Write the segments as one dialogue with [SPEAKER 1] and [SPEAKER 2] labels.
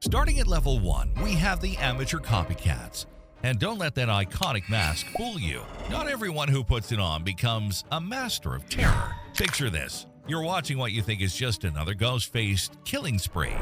[SPEAKER 1] Starting at level 1, we have the amateur copycats. And don't let that iconic mask fool you. Not everyone who puts it on becomes a master of terror. Picture this. You're watching what you think is just another ghost-faced killing spree.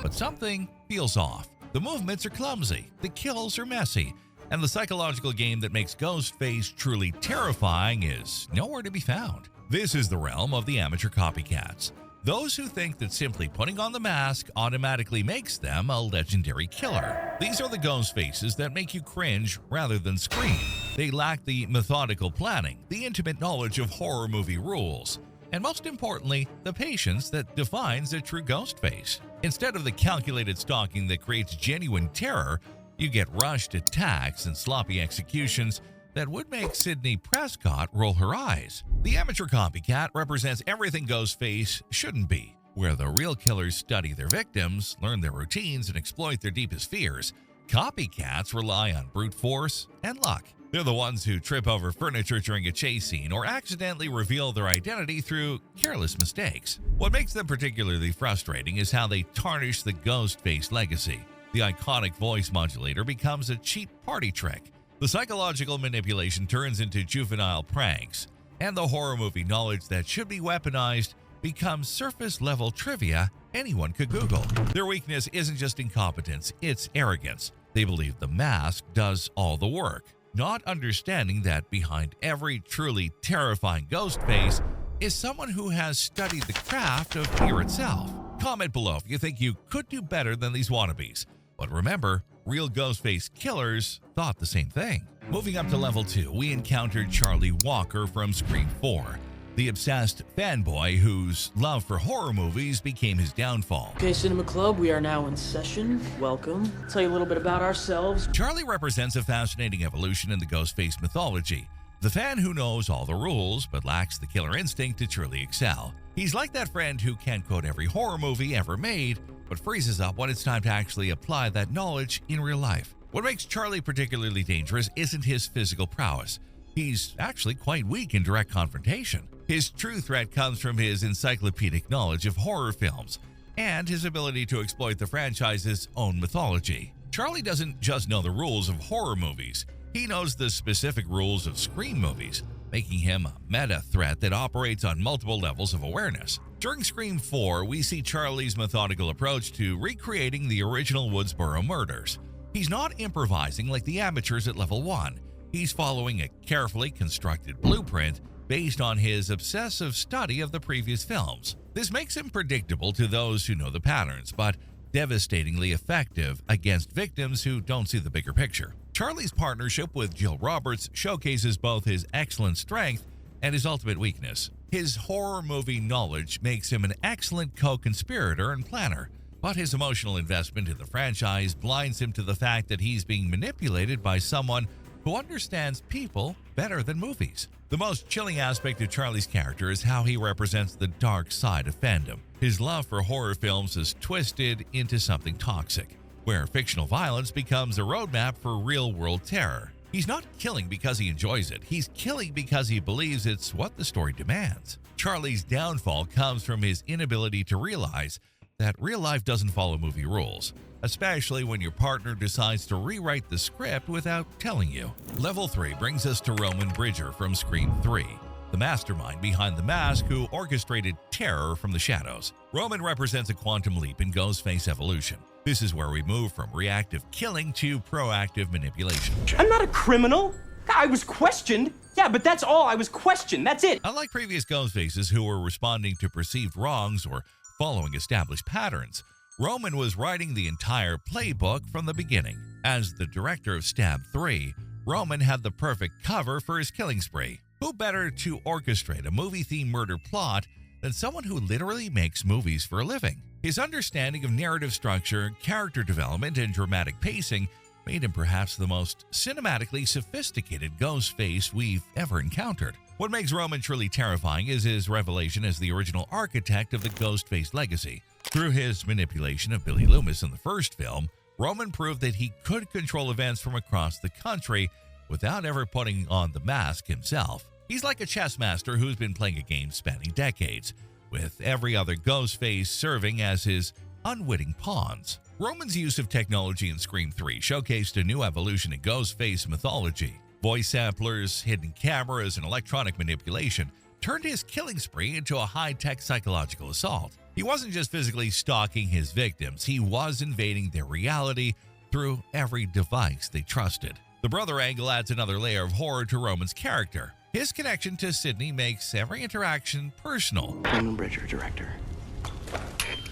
[SPEAKER 1] But something feels off. The movements are clumsy, the kills are messy, and the psychological game that makes Ghostface truly terrifying is nowhere to be found. This is the realm of the amateur copycats. Those who think that simply putting on the mask automatically makes them a legendary killer. These are the ghost faces that make you cringe rather than scream. They lack the methodical planning, the intimate knowledge of horror movie rules, and most importantly, the patience that defines a true ghost face. Instead of the calculated stalking that creates genuine terror, you get rushed attacks and sloppy executions that would make Sidney Prescott roll her eyes. The amateur copycat represents everything Ghostface shouldn't be. Where the real killers study their victims, learn their routines, and exploit their deepest fears, copycats rely on brute force and luck. They're the ones who trip over furniture during a chase scene or accidentally reveal their identity through careless mistakes. What makes them particularly frustrating is how they tarnish the Ghostface legacy. The iconic voice modulator becomes a cheap party trick. The psychological manipulation turns into juvenile pranks, and the horror movie knowledge that should be weaponized becomes surface-level trivia anyone could Google. Their weakness isn't just incompetence, it's arrogance. They believe the mask does all the work, not understanding that behind every truly terrifying ghost face is someone who has studied the craft of fear itself. Comment below if you think you could do better than these wannabes. But remember, real Ghostface killers thought the same thing. Moving up to level 2, we encountered Charlie Walker from Scream 4, the obsessed fanboy whose love for horror movies became his downfall.
[SPEAKER 2] Okay, Cinema Club, we are now in session. Welcome. I'll tell you a little bit about ourselves.
[SPEAKER 1] Charlie represents a fascinating evolution in the Ghostface mythology. The fan who knows all the rules but lacks the killer instinct to truly excel. He's like that friend who can quote every horror movie ever made, but freezes up when it's time to actually apply that knowledge in real life. What makes Charlie particularly dangerous isn't his physical prowess. He's actually quite weak in direct confrontation. His true threat comes from his encyclopedic knowledge of horror films and his ability to exploit the franchise's own mythology. Charlie doesn't just know the rules of horror movies, he knows the specific rules of Scream movies, making him a meta threat that operates on multiple levels of awareness. During Scream 4, we see Charlie's methodical approach to recreating the original Woodsboro murders. He's not improvising like the amateurs at level 1. He's following a carefully constructed blueprint based on his obsessive study of the previous films. This makes him predictable to those who know the patterns, but devastatingly effective against victims who don't see the bigger picture. Charlie's partnership with Jill Roberts showcases both his excellent strength and his ultimate weakness. His horror movie knowledge makes him an excellent co-conspirator and planner, but his emotional investment in the franchise blinds him to the fact that he's being manipulated by someone who understands people better than movies. The most chilling aspect of Charlie's character is how he represents the dark side of fandom. His love for horror films is twisted into something toxic, where fictional violence becomes a roadmap for real-world terror. He's not killing because he enjoys it, he's killing because he believes it's what the story demands. Charlie's downfall comes from his inability to realize that real life doesn't follow movie rules, especially when your partner decides to rewrite the script without telling you. Level 3 brings us to Roman Bridger from Scream 3, the mastermind behind the mask who orchestrated terror from the shadows. Roman represents a quantum leap in Ghostface evolution. This is where we move from reactive killing to proactive manipulation.
[SPEAKER 3] I'm not a criminal. I was questioned. Yeah, but that's all. I was questioned. That's it.
[SPEAKER 1] Unlike previous Ghostfaces who were responding to perceived wrongs or following established patterns, Roman was writing the entire playbook from the beginning. As the director of Stab 3, Roman had the perfect cover for his killing spree. Who better to orchestrate a movie-themed murder plot than someone who literally makes movies for a living? His understanding of narrative structure, character development, and dramatic pacing made him perhaps the most cinematically sophisticated Ghostface we've ever encountered. What makes Roman truly terrifying is his revelation as the original architect of the Ghostface legacy. Through his manipulation of Billy Loomis in the first film, Roman proved that he could control events from across the country without ever putting on the mask himself. He's like a chess master who's been playing a game spanning decades, with every other Ghostface serving as his unwitting pawns. Roman's use of technology in Scream 3 showcased a new evolution in Ghostface mythology. Voice samplers, hidden cameras, and electronic manipulation turned his killing spree into a high-tech psychological assault. He wasn't just physically stalking his victims, he was invading their reality through every device they trusted. The brother angle adds another layer of horror to Roman's character. His connection to Sidney makes every interaction personal.
[SPEAKER 4] I'm Bridger, director.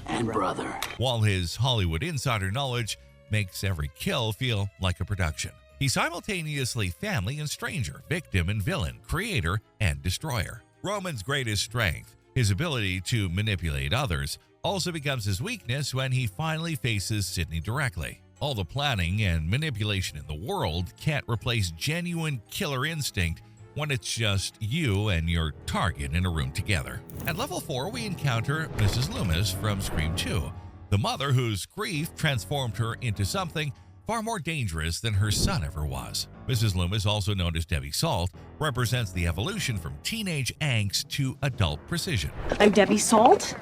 [SPEAKER 4] And brother.
[SPEAKER 1] While his Hollywood insider knowledge makes every kill feel like a production. He's simultaneously family and stranger, victim and villain, creator and destroyer. Roman's greatest strength, his ability to manipulate others, also becomes his weakness when he finally faces Sidney directly. All the planning and manipulation in the world can't replace genuine killer instinct when it's just you and your target in a room together. At level 4, we encounter Mrs. Loomis from Scream 2, the mother whose grief transformed her into something far more dangerous than her son ever was. Mrs. Loomis, also known as Debbie Salt, represents the evolution from teenage angst to adult precision.
[SPEAKER 5] I'm Debbie Salt.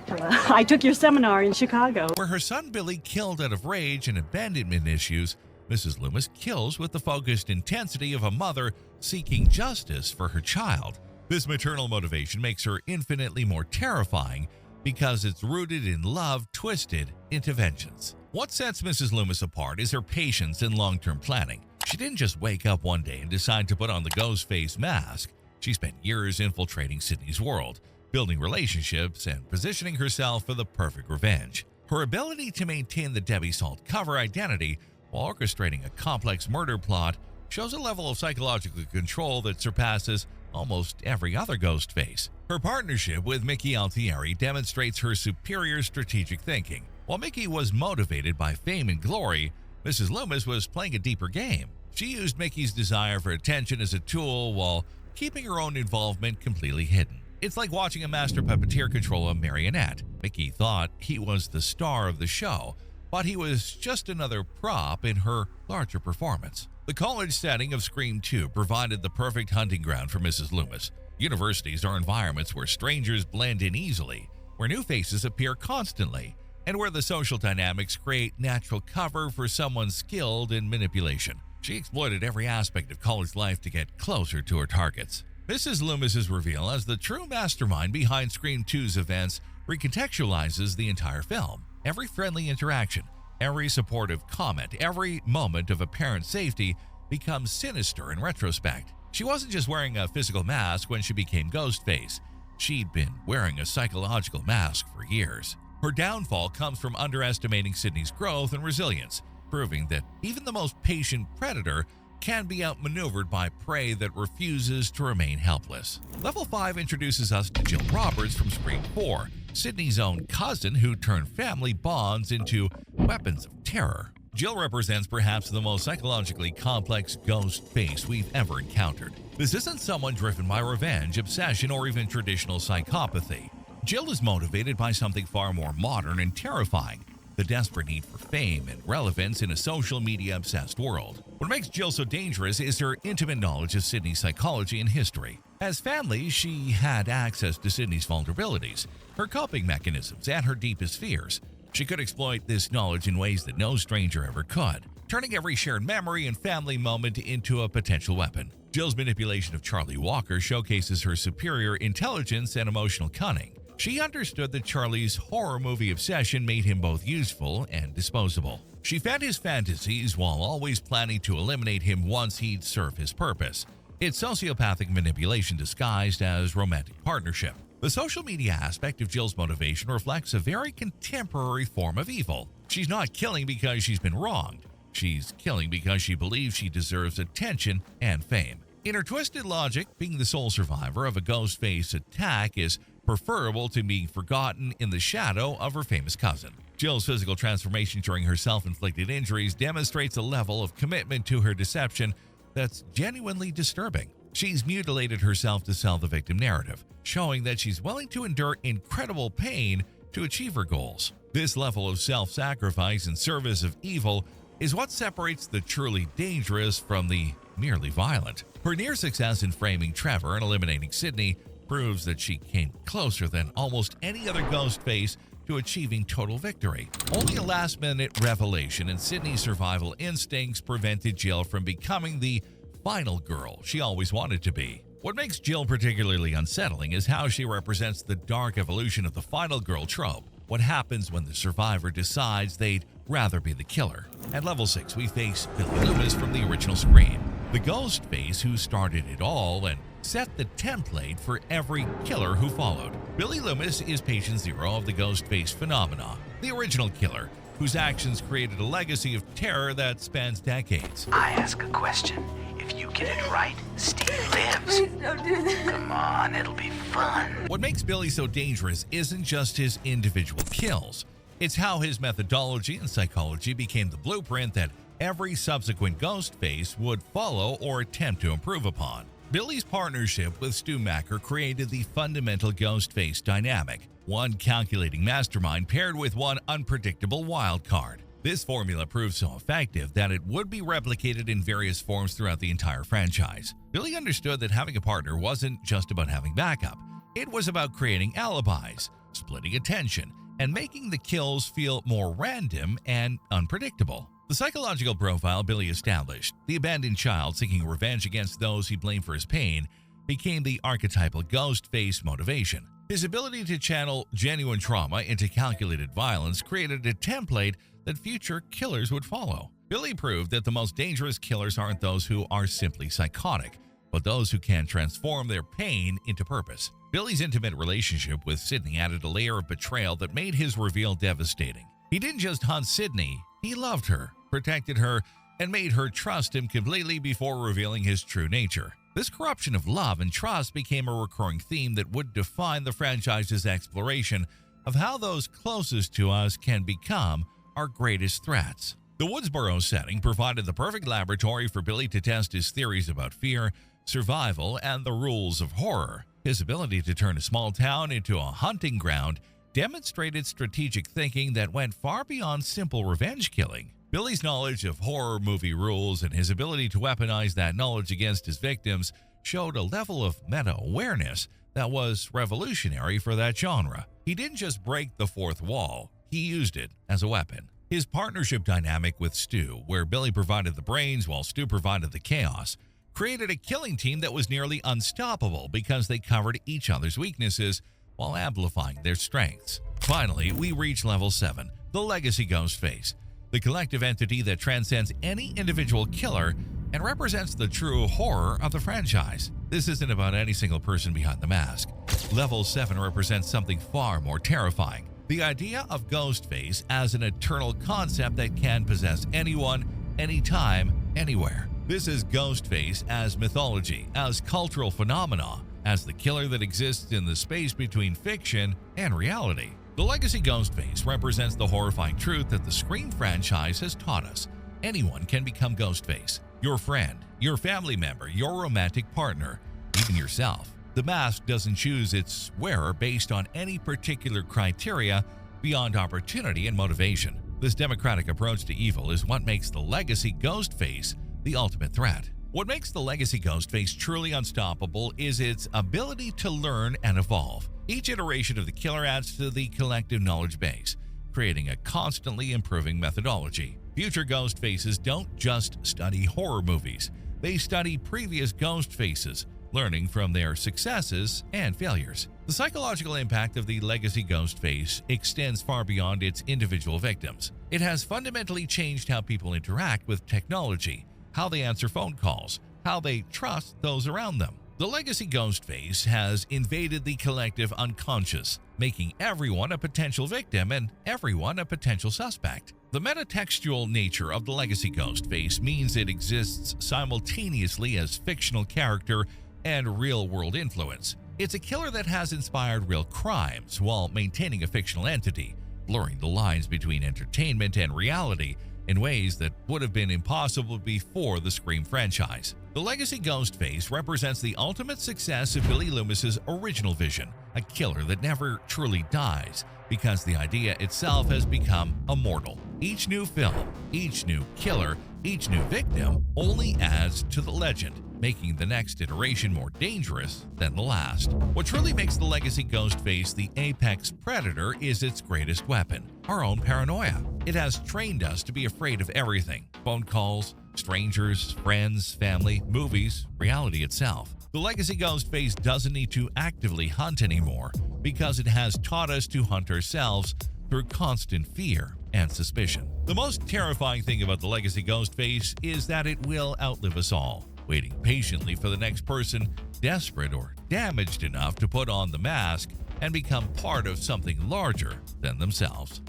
[SPEAKER 5] I took your seminar in Chicago.
[SPEAKER 1] Where her son Billy killed out of rage and abandonment issues, Mrs. Loomis kills with the focused intensity of a mother seeking justice for her child. This maternal motivation makes her infinitely more terrifying because it's rooted in love twisted into vengeance. What sets Mrs. Loomis apart is her patience and long-term planning. She didn't just wake up one day and decide to put on the Ghostface mask. She spent years infiltrating Sidney's world, building relationships, and positioning herself for the perfect revenge. Her ability to maintain the Debbie Salt cover identity while orchestrating a complex murder plot shows a level of psychological control that surpasses almost every other Ghostface. Her partnership with Mickey Altieri demonstrates her superior strategic thinking. While Mickey was motivated by fame and glory, Mrs. Loomis was playing a deeper game. She used Mickey's desire for attention as a tool while keeping her own involvement completely hidden. It's like watching a master puppeteer control a marionette. Mickey thought he was the star of the show, but he was just another prop in her larger performance. The college setting of Scream 2 provided the perfect hunting ground for Mrs. Loomis. Universities are environments where strangers blend in easily, where new faces appear constantly, and where the social dynamics create natural cover for someone skilled in manipulation. She exploited every aspect of college life to get closer to her targets. Mrs. Loomis's reveal as the true mastermind behind Scream 2's events recontextualizes the entire film. Every friendly interaction, every supportive comment, every moment of apparent safety becomes sinister in retrospect. She wasn't just wearing a physical mask when she became Ghostface. She'd been wearing a psychological mask for years. Her downfall comes from underestimating Sidney's growth and resilience, proving that even the most patient predator can be outmaneuvered by prey that refuses to remain helpless. Level 5 introduces us to Jill Roberts from Scream 4, Sidney's own cousin who turned family bonds into weapons of terror. Jill represents perhaps the most psychologically complex ghost face we've ever encountered. This isn't someone driven by revenge, obsession, or even traditional psychopathy. Jill is motivated by something far more modern and terrifying, the desperate need for fame and relevance in a social media-obsessed world. What makes Jill so dangerous is her intimate knowledge of Sidney's psychology and history. As family, she had access to Sidney's vulnerabilities, her coping mechanisms, and her deepest fears. She could exploit this knowledge in ways that no stranger ever could, turning every shared memory and family moment into a potential weapon. Jill's manipulation of Charlie Walker showcases her superior intelligence and emotional cunning. She understood that Charlie's horror movie obsession made him both useful and disposable. She fed his fantasies while always planning to eliminate him once he'd served his purpose. It's sociopathic manipulation disguised as romantic partnership. The social media aspect of Jill's motivation reflects a very contemporary form of evil. She's not killing because she's been wronged. She's killing because she believes she deserves attention and fame. In her twisted logic, being the sole survivor of a Ghostface attack is preferable to being forgotten in the shadow of her famous cousin. Jill's physical transformation during her self-inflicted injuries demonstrates a level of commitment to her deception that's genuinely disturbing. She's mutilated herself to sell the victim narrative, showing that she's willing to endure incredible pain to achieve her goals. This level of self-sacrifice in service of evil is what separates the truly dangerous from the merely violent. Her near success in framing Trevor and eliminating Sidney proves that she came closer than almost any other Ghostface to achieving total victory. Only a last-minute revelation and Sydney's survival instincts prevented Jill from becoming the final girl she always wanted to be. What makes Jill particularly unsettling is how she represents the dark evolution of the final girl trope. What happens when the survivor decides they'd rather be the killer? At Level 6, we face Billy Loomis from the original Scream, the Ghostface who started it all and set the template for every killer who followed. Billy Loomis is patient zero of the Ghostface phenomena, the original killer, whose actions created a legacy of terror that spans decades.
[SPEAKER 4] I ask a question. If you get it right, Steve lives.
[SPEAKER 6] Please don't do that.
[SPEAKER 4] Come on, it'll be fun.
[SPEAKER 1] What makes Billy so dangerous isn't just his individual kills. It's how his methodology and psychology became the blueprint that every subsequent Ghostface would follow or attempt to improve upon. Billy's partnership with Stu Macher created the fundamental Ghostface dynamic, one calculating mastermind paired with one unpredictable wild card. This formula proved so effective that it would be replicated in various forms throughout the entire franchise. Billy understood that having a partner wasn't just about having backup. It was about creating alibis, splitting attention, and making the kills feel more random and unpredictable. The psychological profile Billy established, the abandoned child seeking revenge against those he blamed for his pain, became the archetypal Ghostface motivation. His ability to channel genuine trauma into calculated violence created a template that future killers would follow. Billy proved that the most dangerous killers aren't those who are simply psychotic, but those who can transform their pain into purpose. Billy's intimate relationship with Sydney added a layer of betrayal that made his reveal devastating. He didn't just hunt Sydney, he loved her, protected her, and made her trust him completely before revealing his true nature. This corruption of love and trust became a recurring theme that would define the franchise's exploration of how those closest to us can become our greatest threats. The Woodsboro setting provided the perfect laboratory for Billy to test his theories about fear, survival, and the rules of horror. His ability to turn a small town into a hunting ground demonstrated strategic thinking that went far beyond simple revenge killing. Billy's knowledge of horror movie rules and his ability to weaponize that knowledge against his victims showed a level of meta-awareness that was revolutionary for that genre. He didn't just break the fourth wall, he used it as a weapon. His partnership dynamic with Stu, where Billy provided the brains while Stu provided the chaos, created a killing team that was nearly unstoppable because they covered each other's weaknesses while amplifying their strengths. Finally, we reach Level 7, the Legacy Ghostface, the collective entity that transcends any individual killer and represents the true horror of the franchise. This isn't about any single person behind the mask. Level 7 represents something far more terrifying. The idea of Ghostface as an eternal concept that can possess anyone, anytime, anywhere. This is Ghostface as mythology, as cultural phenomena, as the killer that exists in the space between fiction and reality. The Legacy Ghostface represents the horrifying truth that the Scream franchise has taught us. Anyone can become Ghostface. Your friend, your family member, your romantic partner, even yourself. The mask doesn't choose its wearer based on any particular criteria beyond opportunity and motivation. This democratic approach to evil is what makes the Legacy Ghostface the ultimate threat. What makes the Legacy Ghostface truly unstoppable is its ability to learn and evolve. Each iteration of the killer adds to the collective knowledge base, creating a constantly improving methodology. Future Ghostfaces don't just study horror movies, they study previous Ghostfaces, learning from their successes and failures. The psychological impact of the Legacy Ghostface extends far beyond its individual victims. It has fundamentally changed how people interact with technology, how they answer phone calls, how they trust those around them. The Legacy Ghostface has invaded the collective unconscious, making everyone a potential victim and everyone a potential suspect. The metatextual nature of the Legacy Ghostface means it exists simultaneously as fictional character and real-world influence. It's a killer that has inspired real crimes while maintaining a fictional entity, blurring the lines between entertainment and reality in ways that would have been impossible before the Scream franchise. The Legacy Ghostface represents the ultimate success of Billy Loomis's original vision, a killer that never truly dies because the idea itself has become immortal. Each new film, each new killer, each new victim only adds to the legend, making the next iteration more dangerous than the last. What truly makes the legacy Ghostface the apex predator is its greatest weapon, our own paranoia. It has trained us to be afraid of everything: phone calls, strangers, friends, family, movies, reality itself. The legacy Ghostface doesn't need to actively hunt anymore because it has taught us to hunt ourselves through constant fear and suspicion. The most terrifying thing about the legacy Ghostface is that it will outlive us all, waiting patiently for the next person desperate or damaged enough to put on the mask and become part of something larger than themselves.